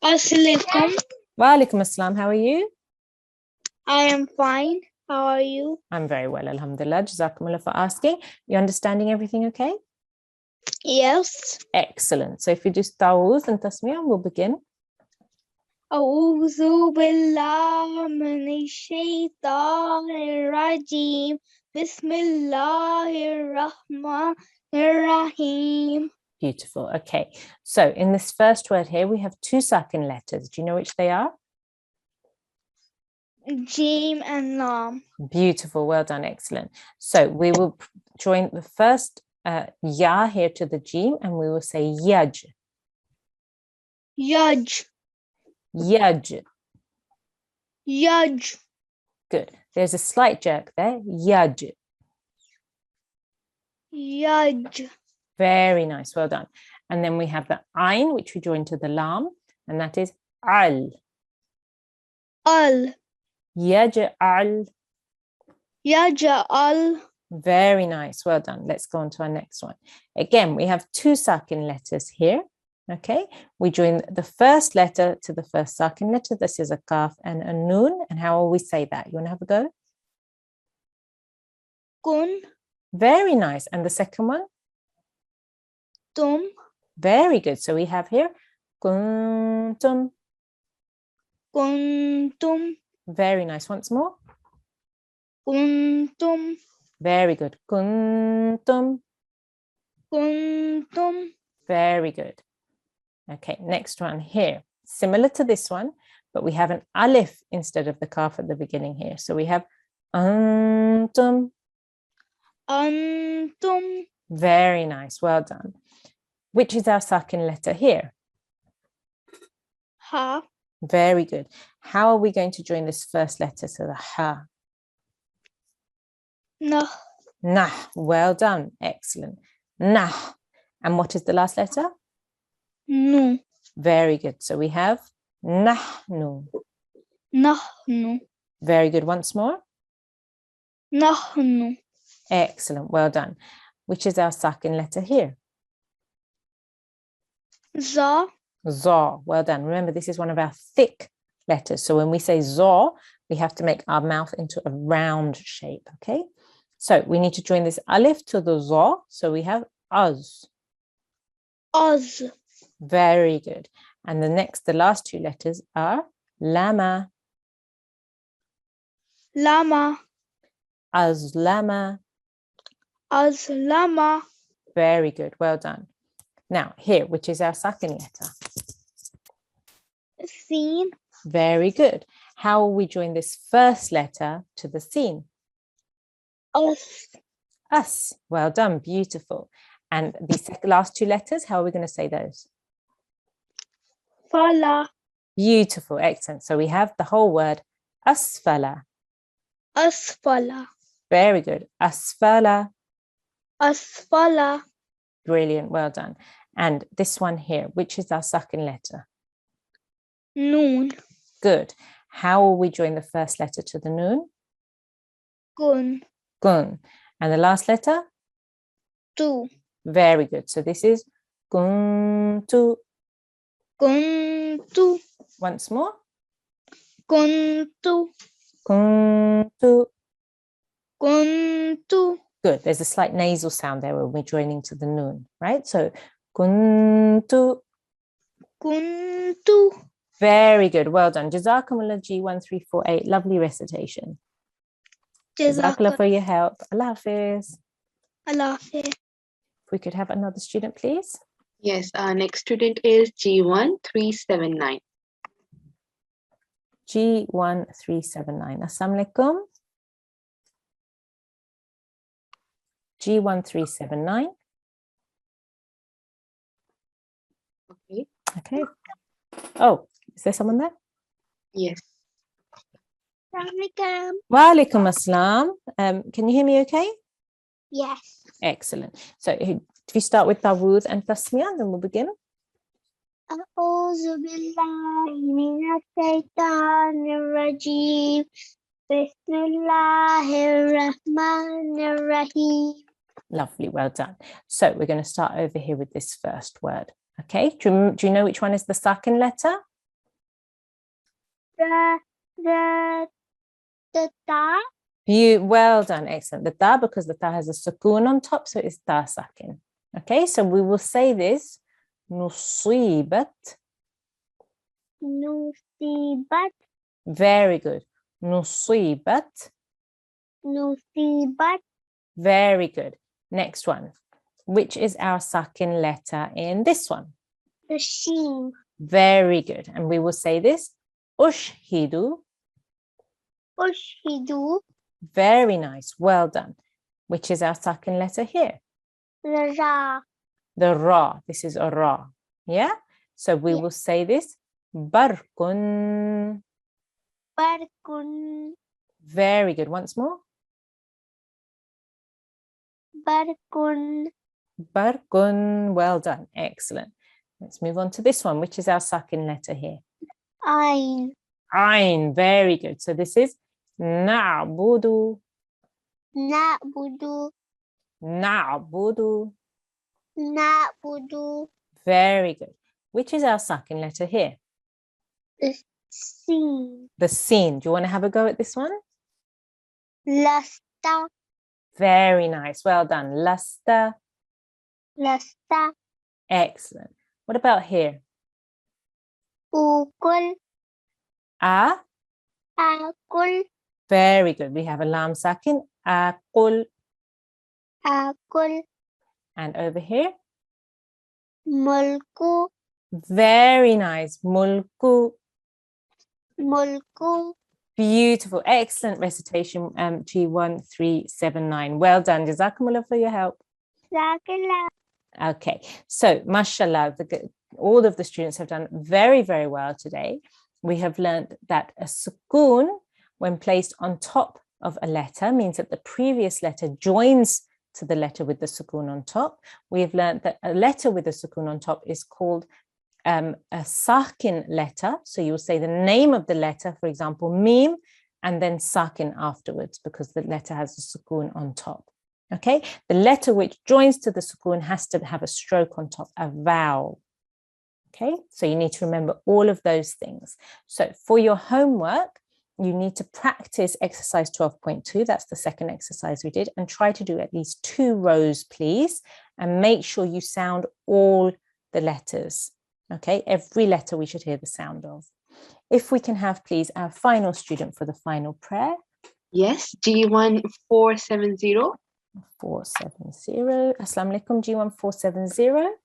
Assalamualaikum. Wa alaikum assalam. How are you? I am fine. How are you? I'm very well, alhamdulillah. Jazakumullah for asking. You understanding everything okay? Yes. Excellent. So if you just ta'awuz and tasmiyah, we'll begin. أعوذ بالله من الشيطان الرجيم بسم الله الرحمن الرحيم. Beautiful. Okay. So in this first word here, we have two sakin letters. Do you know which they are? Jim and Lam. Beautiful. Well done. Excellent. So we will join the first ya here to the jim and we will say yaj. Yaj. Yaj. Yaj. Good. There's a slight jerk there. Yaj. Yaj. Very nice. Well done. And then we have the ayn, which we join to the lam, and that is al. Al. Yaj'al. Yaj'al. Very nice. Well done. Let's go on to our next one. Again, we have two sakin letters here. Okay. We join the first letter to the first sakin letter. This is a kaf and a noon. And how will we say that? You want to have a go? Kun. Very nice. And the second one? Tum. Very good. So we have here kuntum. Kuntum. Very nice. Once more. Kuntum. Very good. Kuntum. Kuntum. Very good. Okay, next one here. Similar to this one, but we have an alif instead of the kaf at the beginning here. So we have antum. Antum. Very nice. Well done. Which is our sakin letter here? Ha. Very good. How are we going to join this first letter to the ha? Nah. Nah. Well done. Excellent. Nah. And what is the last letter? Nu. Very good. So we have nahnu. Nahnu. Very good. Once more. Nahnu. Excellent. Well done. Which is our sakin letter here? Za. Za. Well done. Remember, this is one of our thick letters. So when we say za, we have to make our mouth into a round shape. Okay. So we need to join this alif to the za. So we have az. Az. Very good. And the last two letters are lama. Lama. Azlama. Azlama. Very good. Well done. Now here, which is our sakin letter? Sin. Very good. How will we join this first letter to the sin? Us. Us. Well done. Beautiful. And the last two letters, how are we going to say those? Fala. Beautiful. Excellent. So we have the whole word asfala. Asfala. Very good. Asfala. Asfala. Brilliant. Well done. And this one here, which is our second letter? Noon. Good. How will we join the first letter to the noon? Gun. Gun. And the last letter? Tu. Very good. So this is kuntu. Kuntu. Once more. Kuntu. Kuntu. Kuntu. Good. There's a slight nasal sound there when we're joining to the noon, right? So kuntu. Kuntu. Very good. Well done. Jazakumullah G1348. Lovely recitation. Jazakallah for your help. Allah Hafiz. Allah Hafiz. If we could have another student, please. Yes, our next student is G1379. G1379. Assalamu alaikum. G1379. Okay. Okay. Oh, is there someone there? Yes. Assalamualaikum. Wa alaikum assalam. Can you hear me okay? Yes. Excellent. So if you start with Tawud and Tasmiyah, then we'll begin. أعوذ بالله من الشيطان الرجيم بسم الله الرحمن الرحيم. Lovely, well done. So we're going to start over here with this first word. Okay, do you know which one is the Sakun letter? The ta. Well done, excellent. The ta, because the ta has a Sakun on top, so it's ta Sakun. Okay, so we will say this. Nusibat. Nusibat. Very good. Nusibat. Nusibat. Very good. Next one. Which is our Sakun letter in this one? The sheen. Very good. And we will say this. Ushhidu. Ushhidu. Very nice. Well done. Which is our Sakun letter here? The ra. The ra. This is a ra. Yeah? So we will say this. Barkun. Barkun. Very good. Once more. Barkun. Barkun. Well done. Excellent. Let's move on to this one, which is our Sakun letter here. Ain. Ain. Very good. So this is Na'budu. Na'budu. Na'budu. Na'budu. Very good. Which is our Sakun letter here? The sin. The sin. Do you want to have a go at this one? Lasta. Very nice. Well done. Lasta. Lasta. Excellent. What about here? Ukul. Akul. Very good. We have a lam sakin. Aqul. Akul. And over here? Mulku. Very nice. Mulku. Mulku. Beautiful. Excellent recitation. G1379. Well done. Jazakumullah for your help. Zakila. Okay. So, mashallah, all of the students have done very, very well today. We have learned that a sukun, when placed on top of a letter, means that the previous letter joins to the letter with the sukun on top. We have learned that a letter with a sukun on top is called a sakin letter. So you'll say the name of the letter, for example, mim, and then sakin afterwards, because the letter has a sukun on top. Okay, the letter which joins to the sukun has to have a stroke on top, a vowel. Okay, so you need to remember all of those things. So for your homework, you need to practice exercise 12.2. That's the second exercise we did, and try to do at least 2 rows, please, and make sure you sound all the letters. Okay, every letter we should hear the sound of. If we can have, please, our final student for the final prayer. Yes, G1470. 470. Assalamu alaikum, G1470.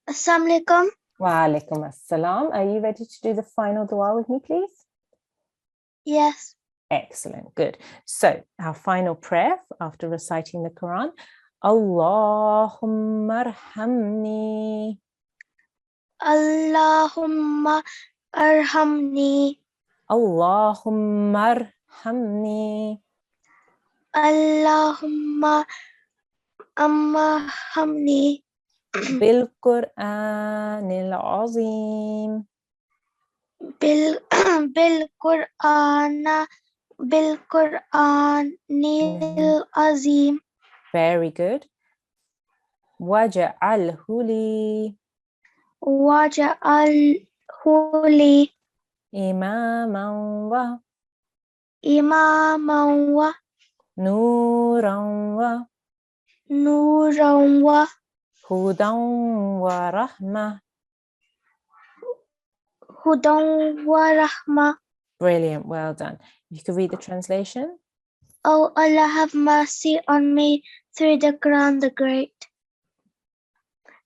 Assalamu alaikum. Wa alaikum assalam. Are you ready to do the final dua with me, please? Yes. Excellent, good. So our final prayer after reciting the Quran. Allahumma arhamni. Allahumma arhamni. Allahumma arhamni. Allahumma arhamni. Bil-Qur'an al-Azim. Bil-Qur'an Azim. Very good. Waja'alhu li. Waja'alhu li. imaman wa imaman wa nuran wa nuran wa hudan wa rahmah. hudan wa rahmah. Brilliant, well done. You could read the translation. O Allah, have mercy on me through the Quran the Great,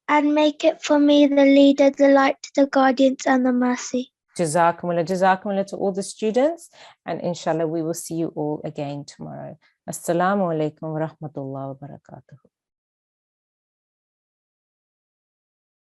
and make it for me the leader, the light, the guardians, and the mercy. Jazakumullah to all the students, and inshallah we will see you all again tomorrow. Assalamu alaikum wa rahmatullahi wa barakatuh.